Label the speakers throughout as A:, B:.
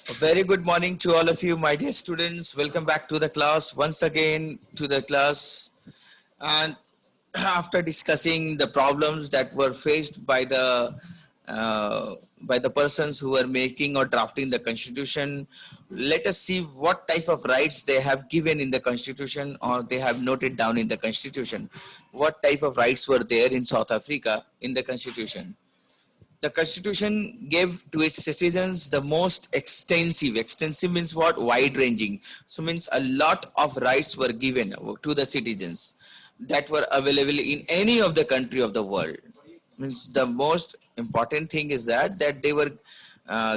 A: A very good morning to all of you, my dear students. Welcome back to the class once again to the class. And after discussing the problems that were faced by the persons who were making or drafting the constitution, let us see what type of rights they have given in the constitution or they have noted down in the constitution. What type of rights were there in South Africa in the constitution? The constitution gave to its citizens the most extensive means what, wide ranging, so means a lot of rights were given to the citizens that were available in any of the country of the world. Means the most important thing is that they were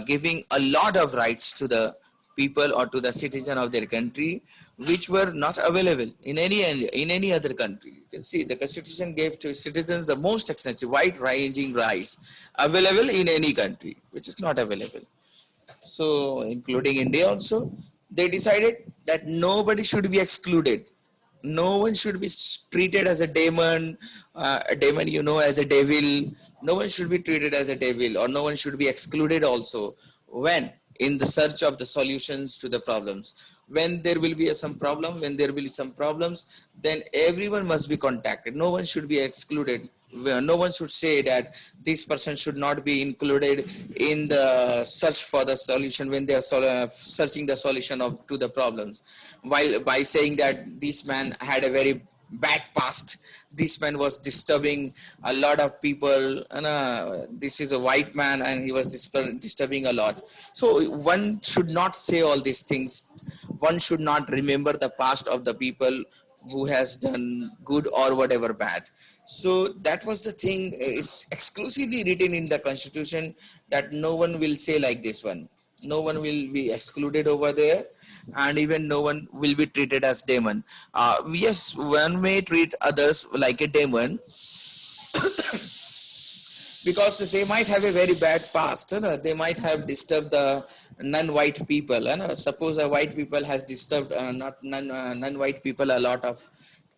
A: giving a lot of rights to the people or to the citizen of their country, which were not available in any other country. You can see the constitution gave to citizens the most extensive, wide-ranging rights available in any country, which is not available. So, including India also, they decided that nobody should be excluded. No one should be treated as a demon, as a devil. No one should be treated as a devil, or no one should be excluded also when in the search of the solutions to the problems. When there will be some problem, when there will be some problems, then everyone must be contacted. No one should be excluded. No one should say that this person should not be included in the search for the solution when they are searching the solution of to the problems, while by saying that this man had a very bad past, this man was disturbing a lot of people, and this is a white man and he was disturbing a lot. So one should not say all these things. One should not remember the past of the people who has done good or whatever bad. So that was the thing, is exclusively written in the constitution, that no one will say like this one. No one will be excluded over there, and even no one will be treated as demon. Yes, one may treat others like a demon because they might have a very bad past. They might have disturbed the non-white people. Suppose a white people has disturbed not non-white people a lot of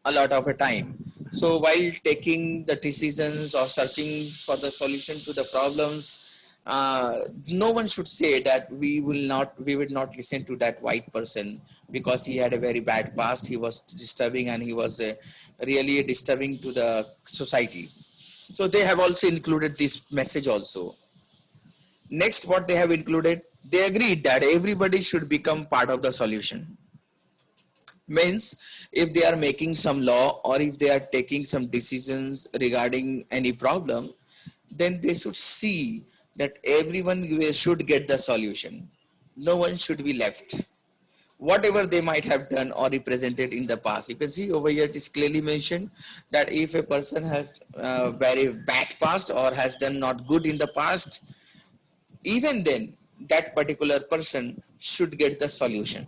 A: a time. So while taking the decisions or searching for the solution to the problems, no one should say that we would not listen to that white person because he had a very bad past. He was disturbing and he was really disturbing to the society. So they have also included this message also. Next, what they have included, they agreed that everybody should become part of the solution. Means if they are making some law or if they are taking some decisions regarding any problem, then they should see that everyone should get the solution. No one should be left. Whatever they might have done or represented in the past. You can see over here it is clearly mentioned that if a person has very bad past or has done not good in the past, even then that particular person should get the solution.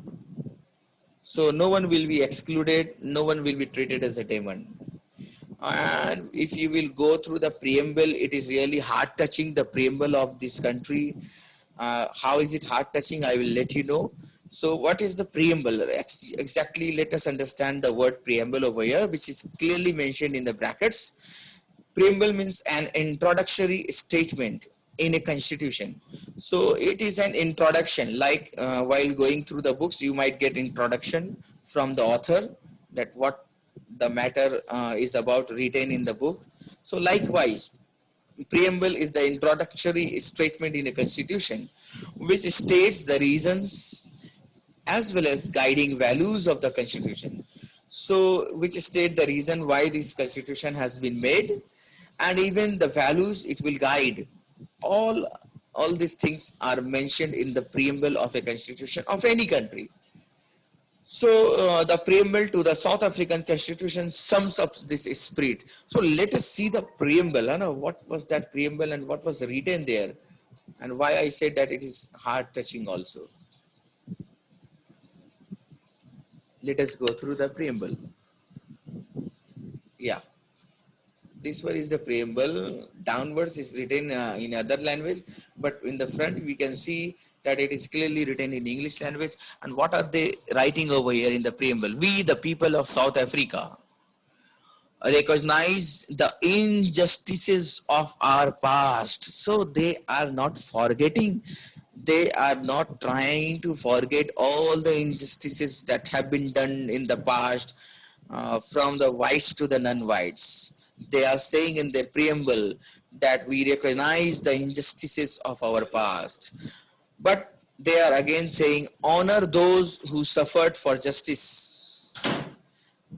A: So no one will be excluded, no one will be treated as a demon. And if you will go through the preamble, it is really heart touching, the preamble of this country. How is it heart touching? I will let you know. So what is the preamble? Exactly, let us understand the word preamble over here, which is clearly mentioned in the brackets. Preamble means an introductory statement in a constitution. So it is an introduction, like while going through the books, you might get introduction from the author, that what the matter is about written in the book. So likewise, preamble is the introductory statement in a constitution, which states the reasons as well as guiding values of the constitution. So which state the reason why this constitution has been made, and even the values it will guide. All these things are mentioned in the preamble of a constitution of any country. So the preamble to the South African constitution sums up this spirit. So let us see the preamble. What was that preamble and what was written there, and why I said that it is heart touching also. Let us go through the preamble. Yeah, this one is the preamble. Downwards is written in other language, but in the front we can see that it is clearly written in English language. And what are they writing over here in the preamble? We, the people of South Africa, recognize the injustices of our past. So they are not forgetting They are not trying to forget all the injustices that have been done in the past, from the whites to the non-whites. They are saying in their preamble that we recognize the injustices of our past, but they are again saying honor those who suffered for justice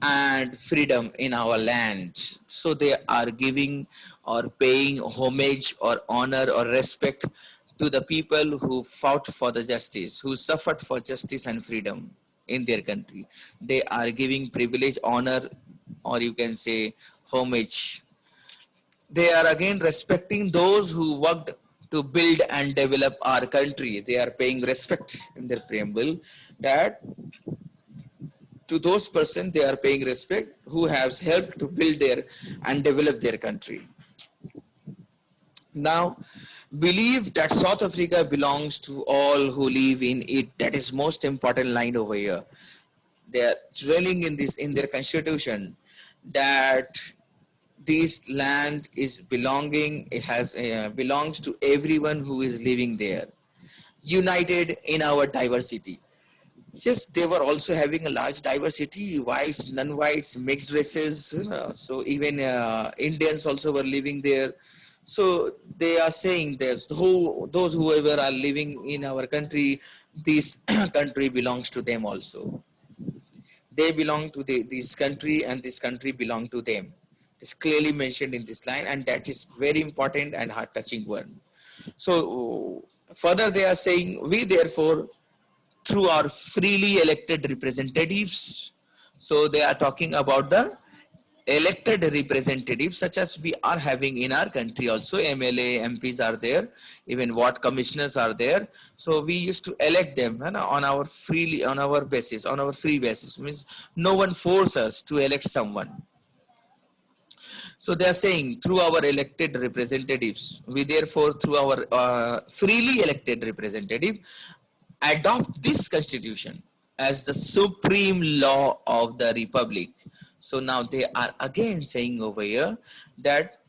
A: and freedom in our land. So they are giving or paying homage or honor or respect to the people who fought for the justice, who suffered for justice and freedom in their country. They are giving privilege, honor, or you can say homage. They are again respecting those who worked to build and develop our country. They are paying respect in their preamble that to those persons they are paying respect who have helped to build their and develop their country. Now, believe that South Africa belongs to all who live in it. That is most important line over here. They are dwelling in this in their constitution that this land is belonging. It has belongs to everyone who is living there, united in our diversity. Yes, they were also having a large diversity, whites, non-whites, mixed races. So even Indians also were living there. So they are saying this, those whoever are living in our country, this country belongs to them also. They belong to this country and this country belong to them. It's clearly mentioned in this line, and that is very important and heart-touching one. So further they are saying, we therefore through our freely elected representatives. So they are talking about the elected representatives such as we are having in our country also. MLA, MPs are there, even ward commissioners are there. So we used to elect them on our freely, on our basis, on our free basis. Means no one force us to elect someone. So they are saying through our elected representatives, we therefore through our freely elected representative adopt this constitution as the supreme law of the republic. So now they are again saying over here that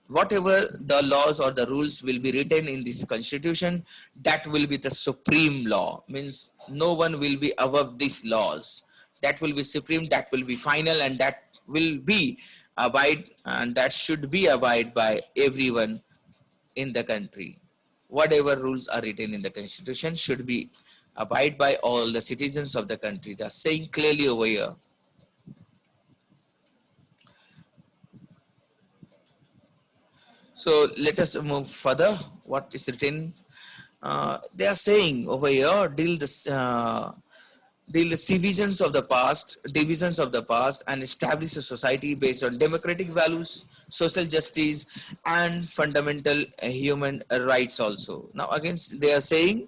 A: whatever the laws or the rules will be written in this constitution, that will be the supreme law. Means no one will be above these laws. That will be supreme, that will be final, and that will be abide, and that should be abide by everyone in the country. Whatever rules are written in the constitution should be abide by all the citizens of the country. They are saying clearly over here. So let us move further. What is written? They are saying over here, deal the divisions of the past, and establish a society based on democratic values, social justice, and fundamental human rights also. Now again, they are saying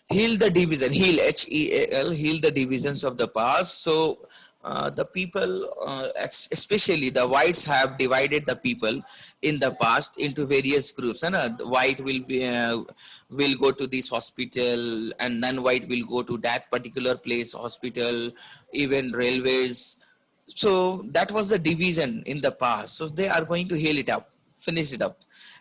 A: heal the division, heal, HEAL, heal the divisions of the past. So the people, especially the whites, have divided the people in the past into various groups. And the white will go to this hospital, and non-white will go to that particular place, hospital, even railways. So that was the division in the past. So they are going to heal it up, finish it up,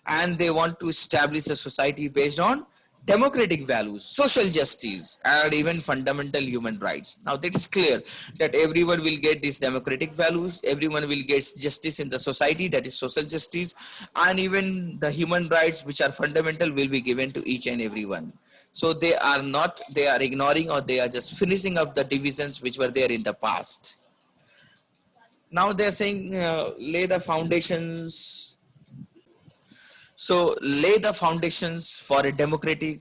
A: and they want to establish a society based on democratic values, social justice, and even fundamental human rights. Now that is clear that everyone will get these democratic values, everyone will get justice in the society, that is social justice, and even the human rights which are fundamental will be given to each and everyone. So they are not, they are ignoring, or they are just finishing up the divisions which were there in the past. Now they are saying lay the foundations. So lay the foundations for a democratic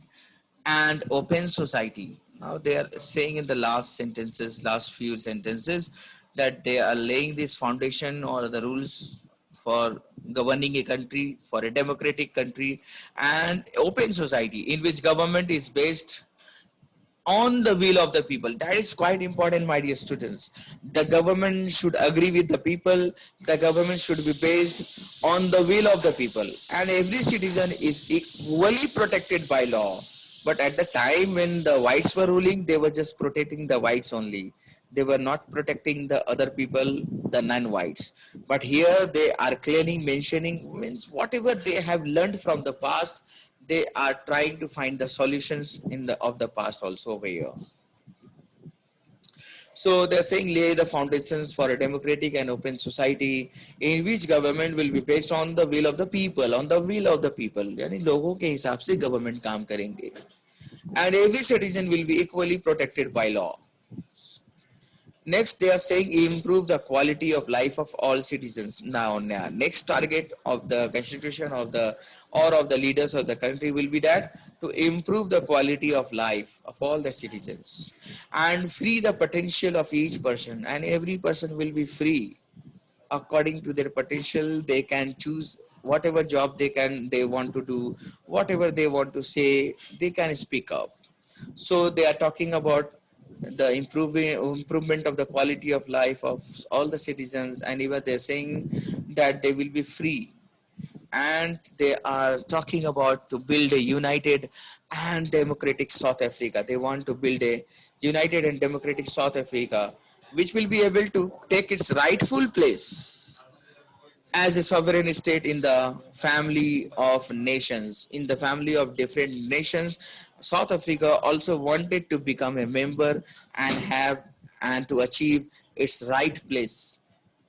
A: and open society. Now they are saying in the last few sentences, that they are laying this foundation or the rules for governing a country, for a democratic country and open society in which government is based on the will of the people. That is quite important, my dear students. The government should agree with the people. The government should be based on the will of the people, and every citizen is equally protected by law. But at the time when the whites were ruling, they were just protecting the whites only. They were not protecting the other people, the non-whites. But here they are clearly mentioning, means whatever they have learned from the past, they are trying to find the solutions in the of the past also over here. So they're saying lay the foundations for a democratic and open society in which government will be based on the will of the people, on the will of the people. यानी लोगों के हिसाब से government काम करेंगे. And every citizen will be equally protected by law. Next, they are saying improve the quality of life of all citizens. Now, next target of the constitution of the or of the leaders of the country will be that to improve the quality of life of all the citizens and free the potential of each person. And every person will be free according to their potential. They can choose whatever job they want to do, whatever they want to say, they can speak up. So they are talking about the improvement of the quality of life of all the citizens, and even they're saying that they will be free, and they are talking about to build a united and democratic South Africa. They want to build a united and democratic South Africa which will be able to take its rightful place as a sovereign state in the family of nations, in the family of different nations. South Africa also wanted to become a member and have and to achieve its right place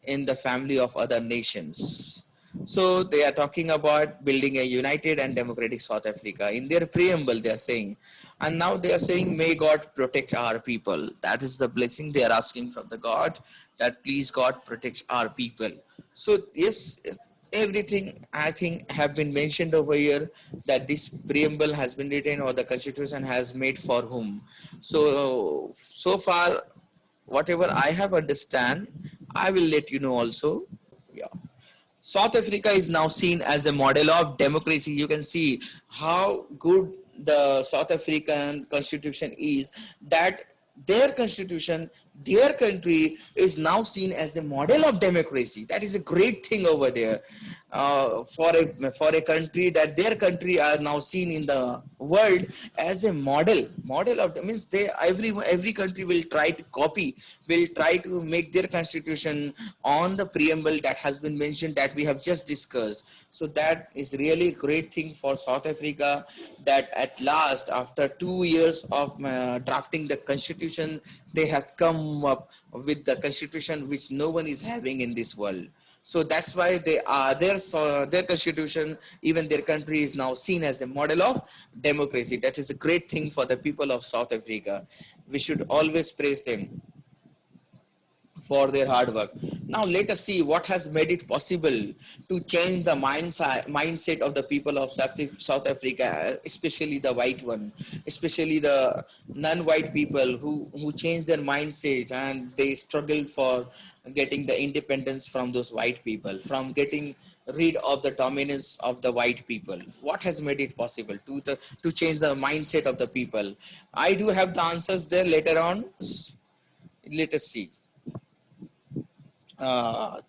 A: in the family of other nations. So they are talking about building a united and democratic South Africa. In their preamble, they are saying, and now they are saying, may God protect our people. That is the blessing they are asking from the God, that please God protect our people. So yes, everything I think have been mentioned over here, that this preamble has been written or the constitution has made for whom. So far, whatever I have understand, I will let you know also. Yeah. South Africa is now seen as a model of democracy. You can see how good the South African constitution is, that their constitution, their country is now seen as a model of democracy. That is a great thing over there. For a country, that their country are now seen in the world as a model of, means they every country will try to copy, will try to make their constitution on the preamble that has been mentioned, that we have just discussed. So that is really a great thing for South Africa, that at last after 2 years of drafting the constitution, they have come up with the constitution which no one is having in this world. So that's why they are their constitution, even their country is now seen as a model of democracy. That is a great thing for the people of South Africa. We should always praise them for their hard work. Now let us see what has made it possible to change the mindset of the people of South Africa, especially the white one, especially the non-white people who changed their mindset and they struggled for getting the independence from those white people, from getting rid of the dominance of the white people. What has made it possible to change the mindset of the people? I do have the answers there later on. Let us see.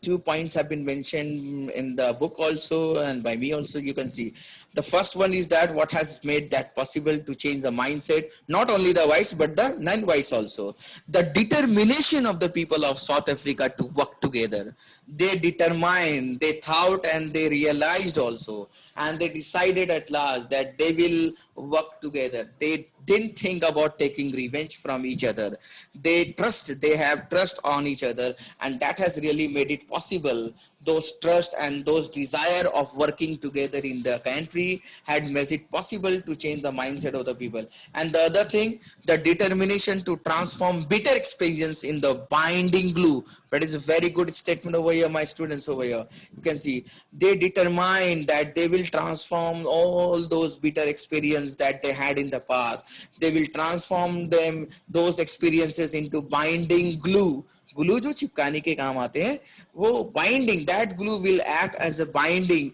A: 2 points have been mentioned in the book also and by me also. You can see the first one is that what has made that possible to change the mindset, not only the whites but the non-whites also, the determination of the people of South Africa to work together. They determined, they thought, and they realized also, and they decided at last that they will work together. They didn't think about taking revenge from each other. They have trust on each other, and that has really made it possible. Those trust and those desire of working together in the country had made it possible to change the mindset of the people. And the other thing, the determination to transform bitter experience in the binding glue. That is a very good statement over here, my students over here. You can see they determined that they will transform all those bitter experiences that they had in the past. They will transform those experiences into binding glue. Glue जो चिपकाने के काम आते हैं, वो binding, that glue will act as a binding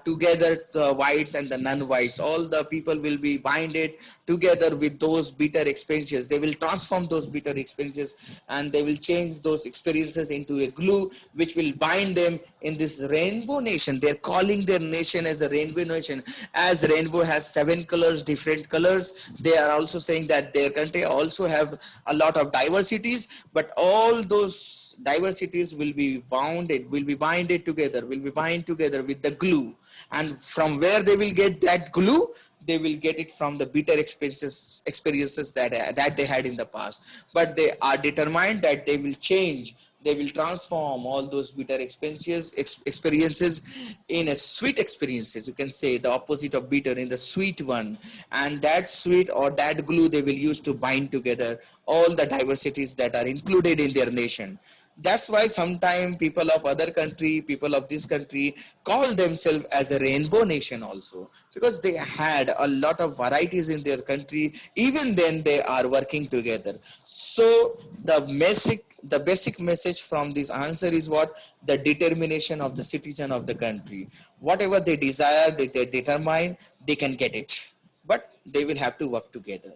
A: together, the whites and the non-whites, all the people will be binded together with those bitter experiences. They will transform those bitter experiences and they will change those experiences into a glue which will bind them in this rainbow nation. They're calling their nation as the rainbow nation. As rainbow has 7 colors, different colors, they are also saying that their country also have a lot of diversities, but all those diversities will be bounded, will be binded together, will be bind together with the glue. And from where they will get that glue? They will get it from the bitter experiences that they had in the past. But they are determined that they will change, they will transform all those bitter experiences in a sweet experiences. You can say the opposite of bitter in the sweet one. And that sweet or that glue they will use to bind together all the diversities that are included in their nation. That's why sometimes people of other country, people of this country call themselves as a rainbow nation also, because they had a lot of varieties in their country. Even then they are working together. So the basic message from this answer is what? The determination of the citizen of the country. Whatever they desire, they determine, they can get it. But they will have to work together.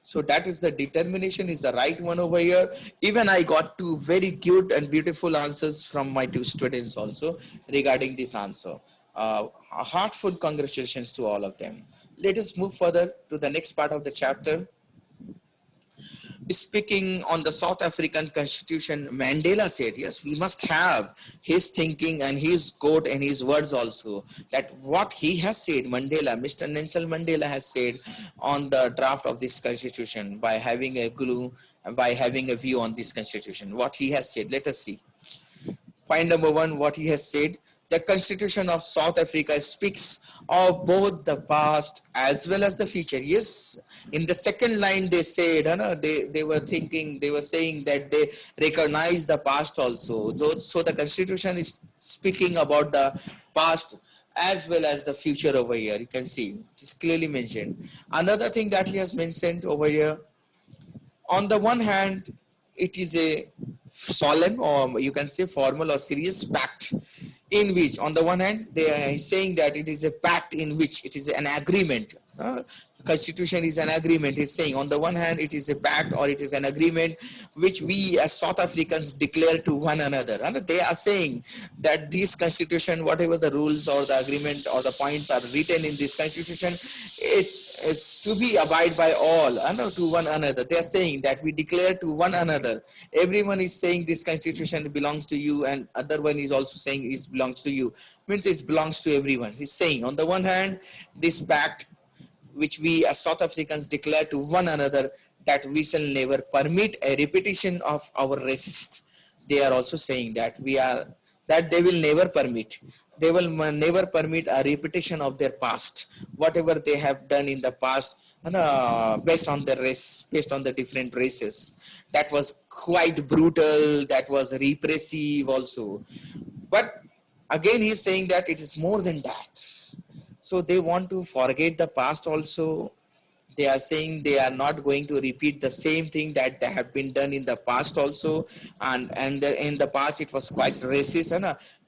A: So that is the determination is the right one over here. Even I got two very cute and beautiful answers from my two students also regarding this answer. Heartfelt congratulations to all of them. Let us move further to the next part of the chapter. Speaking on the South African Constitution, Mandela said, yes, we must have his thinking and his quote and his words also. That what he has said, Mandela, Mr. Nelson Mandela has said on the draft of this constitution by having a glue, by having a view on this constitution. What he has said, let us see. Point number one, what he has said. The Constitution of South Africa speaks of both the past as well as the future. Yes, in the second line they said, they were thinking, they were saying that they recognize the past also. So the Constitution is speaking about the past as well as the future over here. You can see it is clearly mentioned. Another thing that he has mentioned over here, on the one hand, it is a solemn, or you can say formal or serious pact, in which on the one hand they are saying that it is a pact in which it is an agreement. Constitution is an agreement. He's saying on the one hand it is a pact or it is an agreement which we as South Africans declare to one another. And they are saying that this constitution, whatever the rules or the agreement or the points are written in this constitution, it is to be abide by all to one another. They are saying that we declare to one another. Everyone is saying this constitution belongs to you, and other one is also saying it belongs to you. Means it belongs to everyone. He's saying on the one hand this pact which we as South Africans declare to one another, that we shall never permit a repetition of our racist. They are also saying that that they will never permit. They will never permit a repetition of their past, whatever they have done in the past, based on the race, based on the different races. That was quite brutal. That was repressive also. But again, he is saying that it is more than that. So they want to forget the past also. They are saying they are not going to repeat the same thing that they have been done in the past also. And in the past it was quite racist.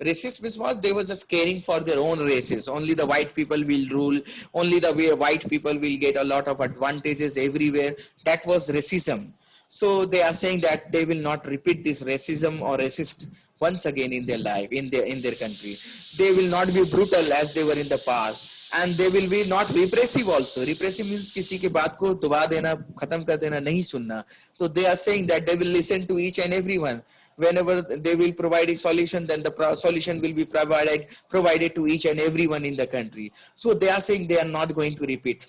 A: Racist because they were just caring for their own races. Only the white people will rule. Only the white people will get a lot of advantages everywhere. That was racism. So they are saying that they will not repeat this racism or racist once again in their life, in their country. They will not be brutal as they were in the past, and they will be not repressive also. Repressive means किसी की बात को दबा देना, खत्म कर देना, नहीं सुनना. So they are saying that they will listen to each and everyone. Whenever they will provide a solution, then the solution will be provided to each and everyone in the country. So they are saying they are not going to repeat.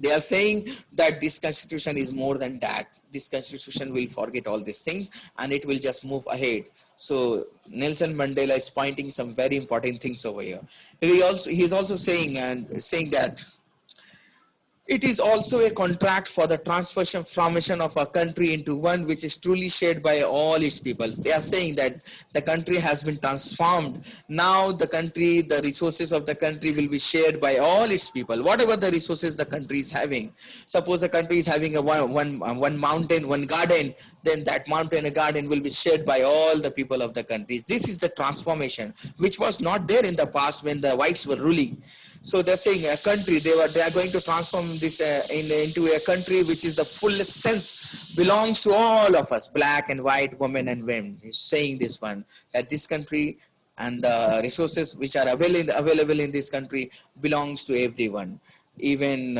A: They are saying that this constitution is more than that. This constitution will forget all these things and it will just move ahead. So Nelson Mandela is pointing some very important things over here. He is also saying that It is also a contract for the transformation of a country into one which is truly shared by all its people. They are saying that the country has been transformed. Now the country, the resources of the country will be shared by all its people. Whatever the resources the country is having. Suppose the country is having a one mountain, one garden, then that mountain and garden will be shared by all the people of the country. This is the transformation which was not there in the past when the whites were ruling. So they're saying a country, they are going to transform this into a country which is the fullest sense belongs to all of us, black and white, women and men. He's saying this one, that this country and the resources which are available in this country belongs to everyone. Even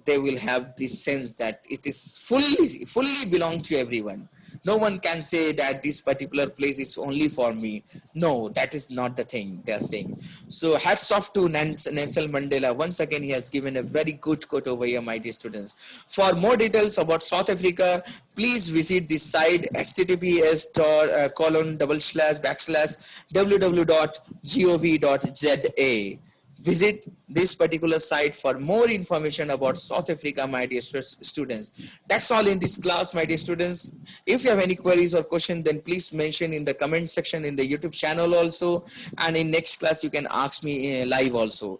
A: they will have this sense that it is fully belong to everyone. No one can say that this particular place is only for me. No, that is not the thing they are saying. So hats off to Nelson Mandela. Once again, he has given a very good quote over here, my dear students. For more details about South Africa, please visit this site https://www.gov.za. Visit this particular site for more information about South Africa, my dear students. That's all in this class, my dear students. If you have any queries or questions, then please mention in the comment section in the YouTube channel also. And in next class, you can ask me live also.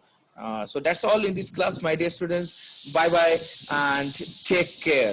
A: So that's all in this class, my dear students. Bye-bye and take care.